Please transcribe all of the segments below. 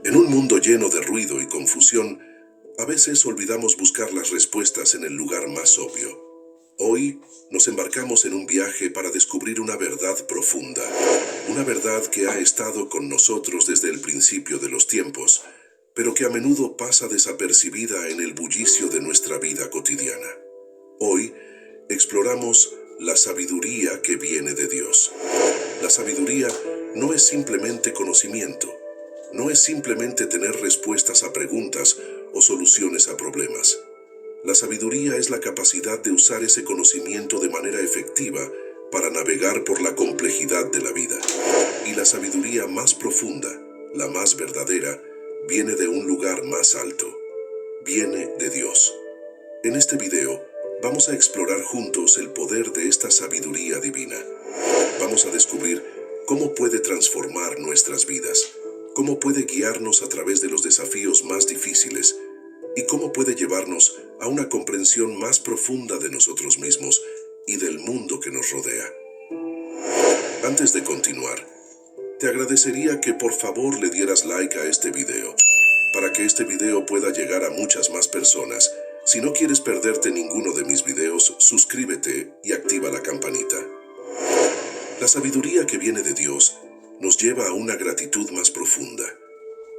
En un mundo lleno de ruido y confusión, a veces olvidamos buscar las respuestas en el lugar más obvio. Hoy nos embarcamos en un viaje para descubrir una verdad profunda, una verdad que ha estado con nosotros desde el principio de los tiempos, pero que a menudo pasa desapercibida en el bullicio de nuestra vida cotidiana. Hoy exploramos la sabiduría que viene de Dios. La sabiduría no es simplemente conocimiento, no es simplemente tener respuestas a preguntas o soluciones a problemas. La sabiduría es la capacidad de usar ese conocimiento de manera efectiva para navegar por la complejidad de la vida. Y la sabiduría más profunda, la más verdadera, viene de un lugar más alto. Viene de Dios. En este video, vamos a explorar juntos el poder de esta sabiduría divina. Vamos a descubrir cómo puede transformar nuestras vidas, cómo puede guiarnos a través de los desafíos más difíciles y cómo puede llevarnos a una comprensión más profunda de nosotros mismos y del mundo que nos rodea. Antes de continuar, te agradecería que por favor le dieras like a este video, para que este video pueda llegar a muchas más personas. Si no quieres perderte ninguno de mis videos, suscríbete y activa la campanita. La sabiduría que viene de Dios nos lleva a una gratitud más profunda.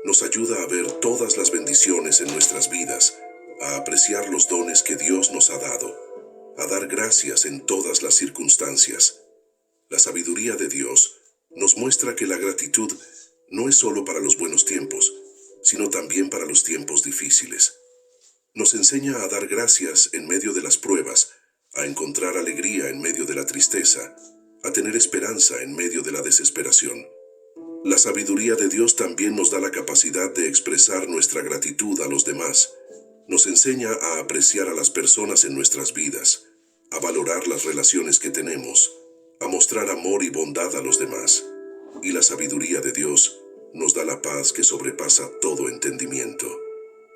Nos ayuda a ver todas las bendiciones en nuestras vidas, a apreciar los dones que Dios nos ha dado, a dar gracias en todas las circunstancias. La sabiduría de Dios nos muestra que la gratitud no es solo para los buenos tiempos, sino también para los tiempos difíciles. Nos enseña a dar gracias en medio de las pruebas, a encontrar alegría en medio de la tristeza, a tener esperanza en medio de la desesperación. La sabiduría de Dios también nos da la capacidad de expresar nuestra gratitud a los demás. Nos enseña a apreciar a las personas en nuestras vidas, a valorar las relaciones que tenemos, a mostrar amor y bondad a los demás. Y la sabiduría de Dios nos da la paz que sobrepasa todo entendimiento.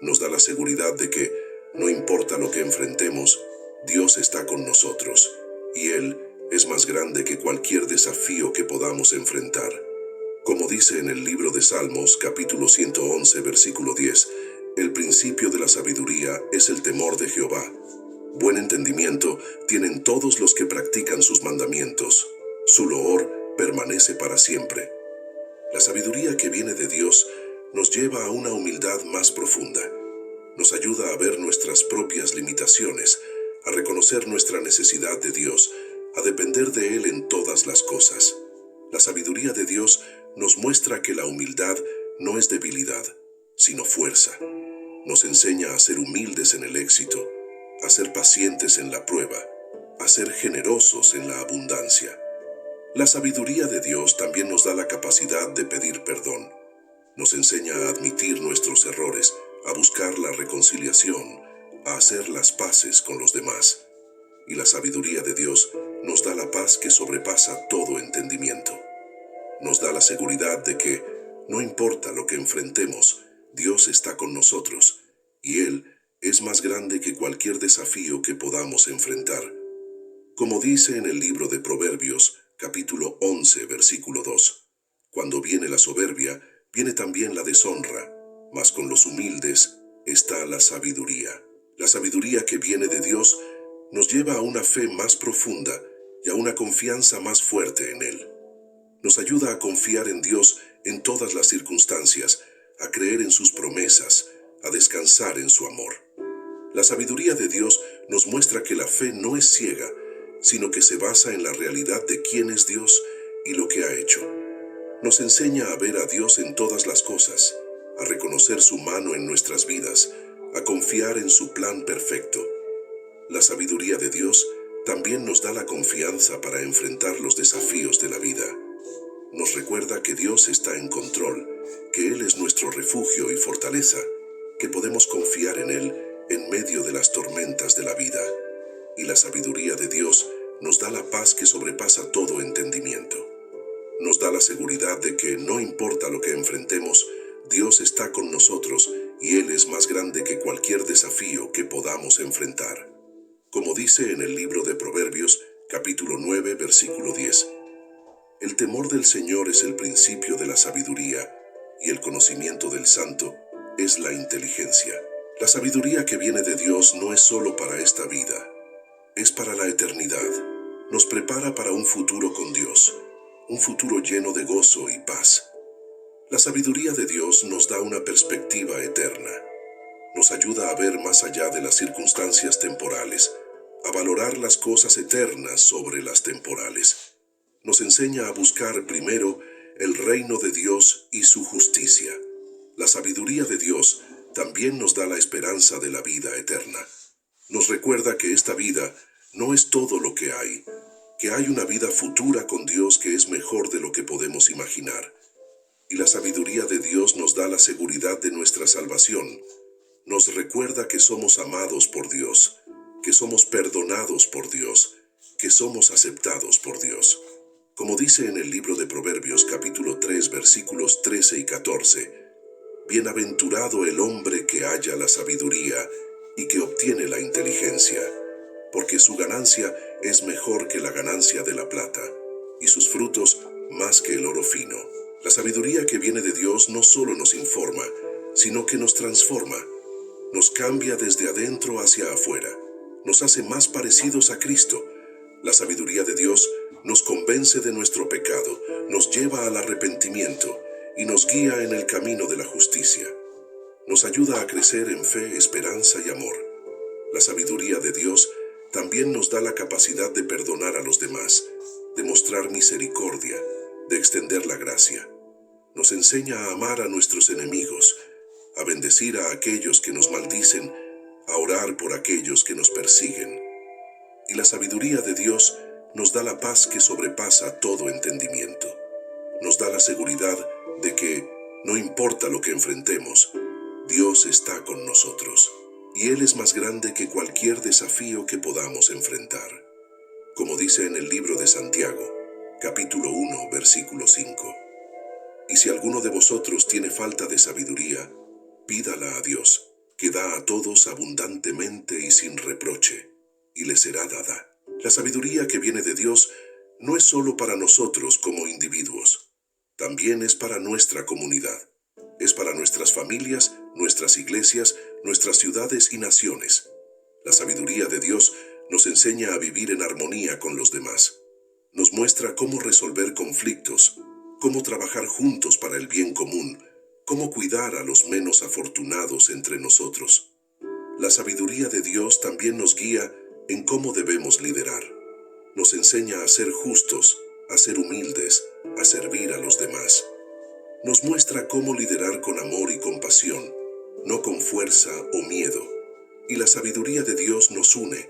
Nos da la seguridad de que, no importa lo que enfrentemos, Dios está con nosotros, y Él es más grande que cualquier desafío que podamos enfrentar. Como dice en el libro de Salmos, capítulo 111, versículo 10, el principio de la sabiduría es el temor de Jehová. Buen entendimiento tienen todos los que practican sus mandamientos. Su loor permanece para siempre. La sabiduría que viene de Dios nos lleva a una humildad más profunda. Nos ayuda a ver nuestras propias limitaciones, a reconocer nuestra necesidad de Dios, a depender de Él en todas las cosas. La sabiduría de Dios nos muestra que la humildad no es debilidad, sino fuerza. Nos enseña a ser humildes en el éxito, a ser pacientes en la prueba, a ser generosos en la abundancia. La sabiduría de Dios también nos da la capacidad de pedir perdón. Nos enseña a admitir nuestros errores, a buscar la reconciliación, a hacer las paces con los demás. Y la sabiduría de Dios nos da la paz que sobrepasa todo entendimiento. Nos da la seguridad de que, no importa lo que enfrentemos, Dios está con nosotros, y Él es más grande que cualquier desafío que podamos enfrentar. Como dice en el libro de Proverbios, capítulo 11, versículo 2, cuando viene la soberbia, viene también la deshonra, mas con los humildes está la sabiduría. La sabiduría que viene de Dios nos lleva a una fe más profunda y a una confianza más fuerte en Él. Nos ayuda a confiar en Dios en todas las circunstancias, a creer en sus promesas, a descansar en su amor. La sabiduría de Dios nos muestra que la fe no es ciega, sino que se basa en la realidad de quién es Dios y lo que ha hecho. Nos enseña a ver a Dios en todas las cosas, a reconocer su mano en nuestras vidas, a confiar en su plan perfecto. La sabiduría de Dios también nos da la confianza para enfrentar los desafíos de la vida. Nos recuerda que Dios está en control, que Él es nuestro refugio y fortaleza, que podemos confiar en Él en medio de las tormentas de la vida. Y la sabiduría de Dios nos da la paz que sobrepasa todo entendimiento. Nos da la seguridad de que no importa lo que enfrentemos, Dios está con nosotros y Él es más grande que cualquier desafío que podamos enfrentar. Como dice en el libro de Proverbios, capítulo 9, versículo 10, el temor del Señor es el principio de la sabiduría, y el conocimiento del Santo es la inteligencia. La sabiduría que viene de Dios no es solo para esta vida, es para la eternidad. Nos prepara para un futuro con Dios, un futuro lleno de gozo y paz. La sabiduría de Dios nos da una perspectiva eterna. Nos ayuda a ver más allá de las circunstancias temporales, a valorar las cosas eternas sobre las temporales. Nos enseña a buscar primero el reino de Dios y su justicia. La sabiduría de Dios también nos da la esperanza de la vida eterna. Nos recuerda que esta vida no es todo lo que hay una vida futura con Dios que es mejor de lo que podemos imaginar. Y la sabiduría de Dios nos da la seguridad de nuestra salvación. Nos recuerda que somos amados por Dios, que somos perdonados por Dios, que somos aceptados por Dios. Como dice en el libro de Proverbios capítulo 3 versículos 13 y 14, bienaventurado el hombre que halla la sabiduría y que obtiene la inteligencia, porque su ganancia es mejor que la ganancia de la plata, y sus frutos más que el oro fino. La sabiduría que viene de Dios no solo nos informa, sino que nos transforma. Nos cambia desde adentro hacia afuera. Nos hace más parecidos a Cristo. La sabiduría de Dios nos convence de nuestro pecado, nos lleva al arrepentimiento y nos guía en el camino de la justicia. Nos ayuda a crecer en fe, esperanza y amor. La sabiduría de Dios también nos da la capacidad de perdonar a los demás, de mostrar misericordia, de extender la gracia. Nos enseña a amar a nuestros enemigos, a bendecir a aquellos que nos maldicen, a orar por aquellos que nos persiguen. Y la sabiduría de Dios nos da la paz que sobrepasa todo entendimiento. Nos da la seguridad de que, no importa lo que enfrentemos, Dios está con nosotros, y Él es más grande que cualquier desafío que podamos enfrentar. Como dice en el libro de Santiago, capítulo 1, versículo 5. Y si alguno de vosotros tiene falta de sabiduría, pídala a Dios, que da a todos abundantemente y sin reproche, y le será dada. La sabiduría que viene de Dios no es solo para nosotros como individuos, también es para nuestra comunidad. Es para nuestras familias, nuestras iglesias, nuestras ciudades y naciones. La sabiduría de Dios nos enseña a vivir en armonía con los demás. Nos muestra cómo resolver conflictos, cómo trabajar juntos para el bien común, cómo cuidar a los menos afortunados entre nosotros. La sabiduría de Dios también nos guía en cómo debemos liderar. Nos enseña a ser justos, a ser humildes, a servir a los demás. Nos muestra cómo liderar con amor y compasión, no con fuerza o miedo. Y la sabiduría de Dios nos une,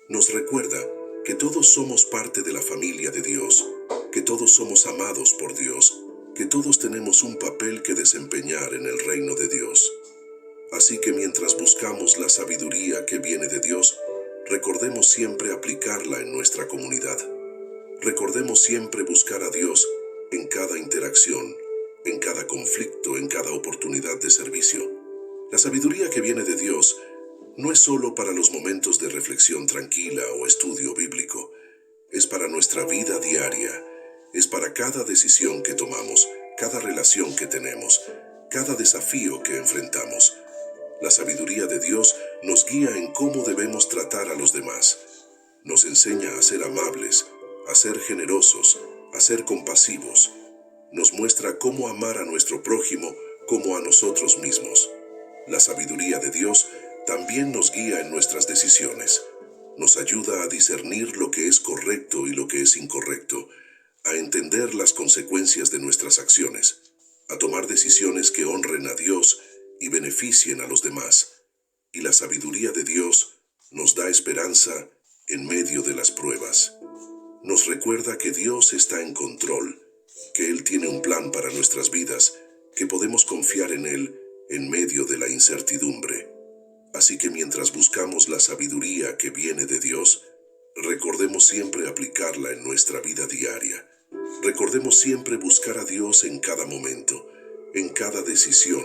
nos recuerda que todos somos parte de la familia de Dios, que todos somos amados por Dios, que todos tenemos un papel que desempeñar en el reino de Dios. Así que mientras buscamos la sabiduría que viene de Dios, recordemos siempre aplicarla en nuestra comunidad. Recordemos siempre buscar a Dios en cada interacción, en cada conflicto, en cada oportunidad de servicio. La sabiduría que viene de Dios no es solo para los momentos de reflexión tranquila o estudio bíblico. Es para nuestra vida diaria. Es para cada decisión que tomamos, cada relación que tenemos, cada desafío que enfrentamos. La sabiduría de Dios nos guía en cómo debemos tratar a los demás. Nos enseña a ser amables, a ser generosos, a ser compasivos. Nos muestra cómo amar a nuestro prójimo como a nosotros mismos. La sabiduría de Dios también nos guía en nuestras decisiones. Nos ayuda a discernir lo que es correcto y lo que es incorrecto, a entender las consecuencias de nuestras acciones, a tomar decisiones que honren a Dios y beneficien a los demás. Y la sabiduría de Dios nos da esperanza en medio de las pruebas. Nos recuerda que Dios está en control, que Él tiene un plan para nuestras vidas, que podemos confiar en Él en medio de la incertidumbre. Así que mientras buscamos la sabiduría que viene de Dios, recordemos siempre aplicarla en nuestra vida diaria. Recordemos siempre buscar a Dios en cada momento, en cada decisión,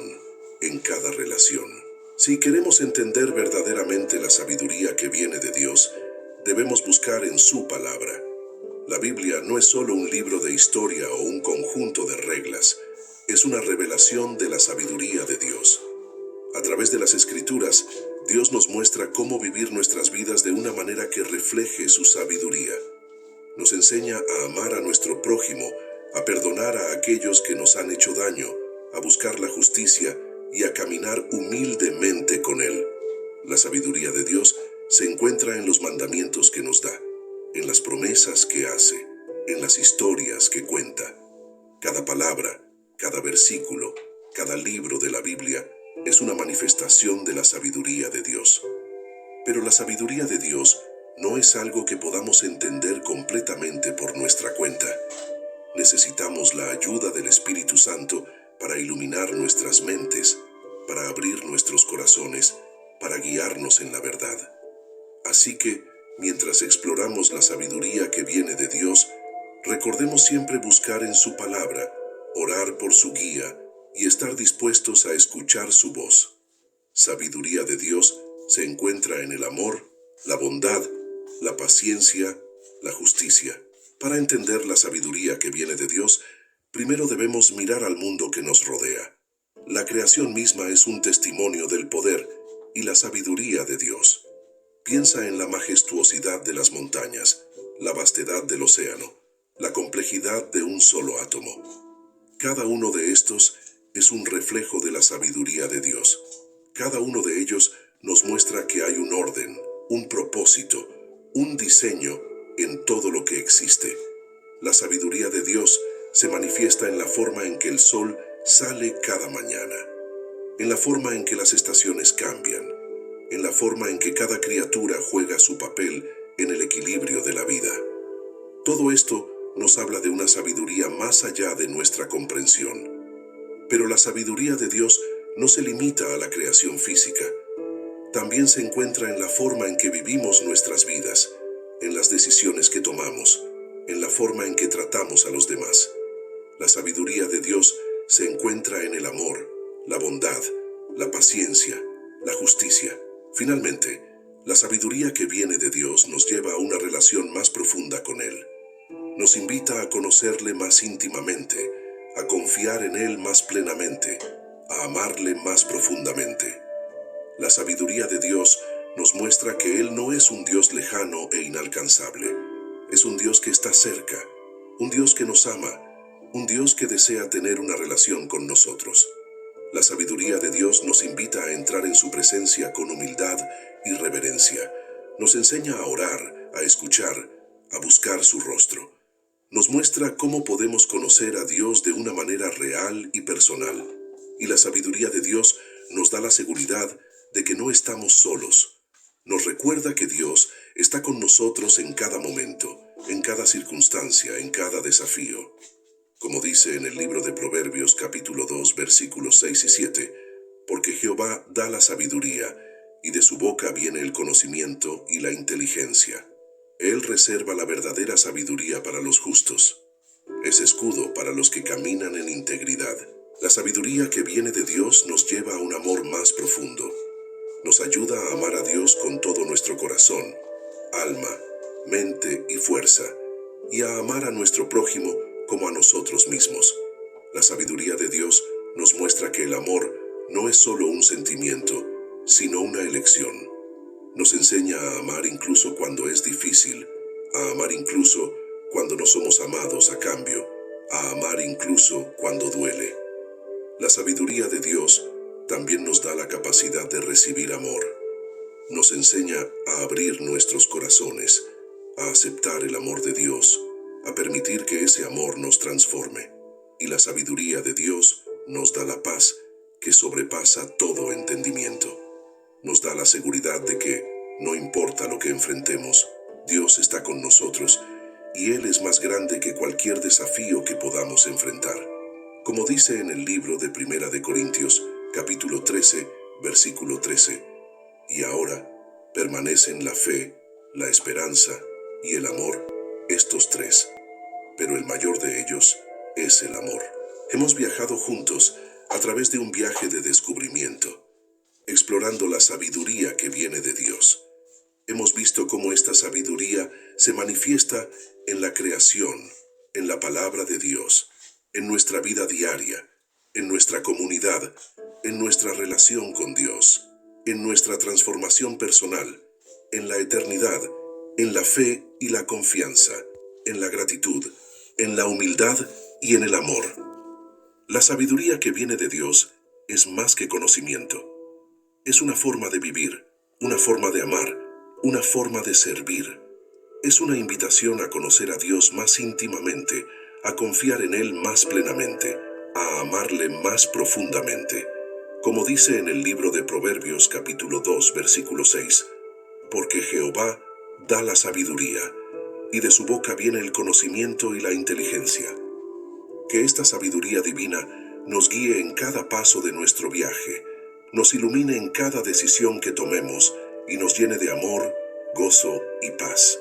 en cada relación. Si queremos entender verdaderamente la sabiduría que viene de Dios, debemos buscar en su palabra. La Biblia no es solo un libro de historia o un conjunto de reglas. Es una revelación de la sabiduría de Dios. A través de las Escrituras, Dios nos muestra cómo vivir nuestras vidas de una manera que refleje su sabiduría. Nos enseña a amar a nuestro prójimo, a perdonar a aquellos que nos han hecho daño, a buscar la justicia y a caminar humildemente con Él. La sabiduría de Dios se encuentra en los mandamientos que nos da, en las promesas que hace, en las historias que cuenta. Cada palabra, cada versículo, cada libro de la Biblia es una manifestación de la sabiduría de Dios. Pero la sabiduría de Dios no es algo que podamos entender completamente por nuestra cuenta. Necesitamos la ayuda del Espíritu Santo para iluminar nuestras mentes, para abrir nuestros corazones, para guiarnos en la verdad. Así que, mientras exploramos la sabiduría que viene de Dios, recordemos siempre buscar en su palabra, orar por su guía y estar dispuestos a escuchar su voz. Sabiduría de Dios se encuentra en el amor, la bondad, la paciencia, la justicia. Para entender la sabiduría que viene de Dios, primero debemos mirar al mundo que nos rodea. La creación misma es un testimonio del poder y la sabiduría de Dios. Piensa en la majestuosidad de las montañas, la vastedad del océano, la complejidad de un solo átomo. Cada uno de estos es un reflejo de la sabiduría de Dios. Cada uno de ellos nos muestra que hay un orden, un propósito, un diseño en todo lo que existe. La sabiduría de Dios se manifiesta en la forma en que el sol sale cada mañana, en la forma en que las estaciones cambian, en la forma en que cada criatura juega su papel en el equilibrio de la vida. Todo esto nos habla de una sabiduría más allá de nuestra comprensión. Pero la sabiduría de Dios no se limita a la creación física. También se encuentra en la forma en que vivimos nuestras vidas, en las decisiones que tomamos, en la forma en que tratamos a los demás. La sabiduría de Dios se encuentra en el amor, la bondad, la paciencia, la justicia. Finalmente, la sabiduría que viene de Dios nos lleva a una relación más profunda con Él. Nos invita a conocerle más íntimamente, a confiar en Él más plenamente, a amarle más profundamente. La sabiduría de Dios nos muestra que Él no es un Dios lejano e inalcanzable. Es un Dios que está cerca, un Dios que nos ama, un Dios que desea tener una relación con nosotros. La sabiduría de Dios nos invita a entrar en su presencia con humildad y reverencia. Nos enseña a orar, a escuchar, a buscar su rostro. Nos muestra cómo podemos conocer a Dios de una manera real y personal. Y la sabiduría de Dios nos da la seguridad de que no estamos solos. Nos recuerda que Dios está con nosotros en cada momento, en cada circunstancia, en cada desafío. Como dice en el libro de Proverbios capítulo 2 versículos 6 y 7, porque Jehová da la sabiduría, y de su boca viene el conocimiento y la inteligencia. Él reserva la verdadera sabiduría para los justos. Es escudo para los que caminan en integridad. La sabiduría que viene de Dios nos lleva a un amor más profundo. Nos ayuda a amar a Dios con todo nuestro corazón, alma, mente y fuerza, y a amar a nuestro prójimo como a nosotros mismos. La sabiduría de Dios nos muestra que el amor no es solo un sentimiento, sino una elección. Nos enseña a amar incluso cuando es difícil, a amar incluso cuando no somos amados a cambio, a amar incluso cuando duele. La sabiduría de Dios también nos da la capacidad de recibir amor. Nos enseña a abrir nuestros corazones, a aceptar el amor de Dios, a permitir que ese amor nos transforme. Y la sabiduría de Dios nos da la paz que sobrepasa todo entendimiento. Nos da la seguridad de que, no importa lo que enfrentemos, Dios está con nosotros y Él es más grande que cualquier desafío que podamos enfrentar. Como dice en el libro de Primera de Corintios, capítulo 13, versículo 13, y ahora permanecen la fe, la esperanza y el amor, estos tres, pero el mayor de ellos es el amor. Hemos viajado juntos a través de un viaje de descubrimiento, explorando la sabiduría que viene de Dios. Hemos visto cómo esta sabiduría se manifiesta en la creación, en la palabra de Dios, en nuestra vida diaria nuestra comunidad, en nuestra relación con Dios, en nuestra transformación personal, en la eternidad, en la fe y la confianza, en la gratitud, en la humildad y en el amor. La sabiduría que viene de Dios es más que conocimiento. Es una forma de vivir, una forma de amar, una forma de servir. Es una invitación a conocer a Dios más íntimamente, a confiar en Él más plenamente, a amarle más profundamente. Como dice en el libro de Proverbios capítulo 2, versículo 6, porque Jehová da la sabiduría, y de su boca viene el conocimiento y la inteligencia. Que esta sabiduría divina nos guíe en cada paso de nuestro viaje, nos ilumine en cada decisión que tomemos y nos llene de amor, gozo y paz.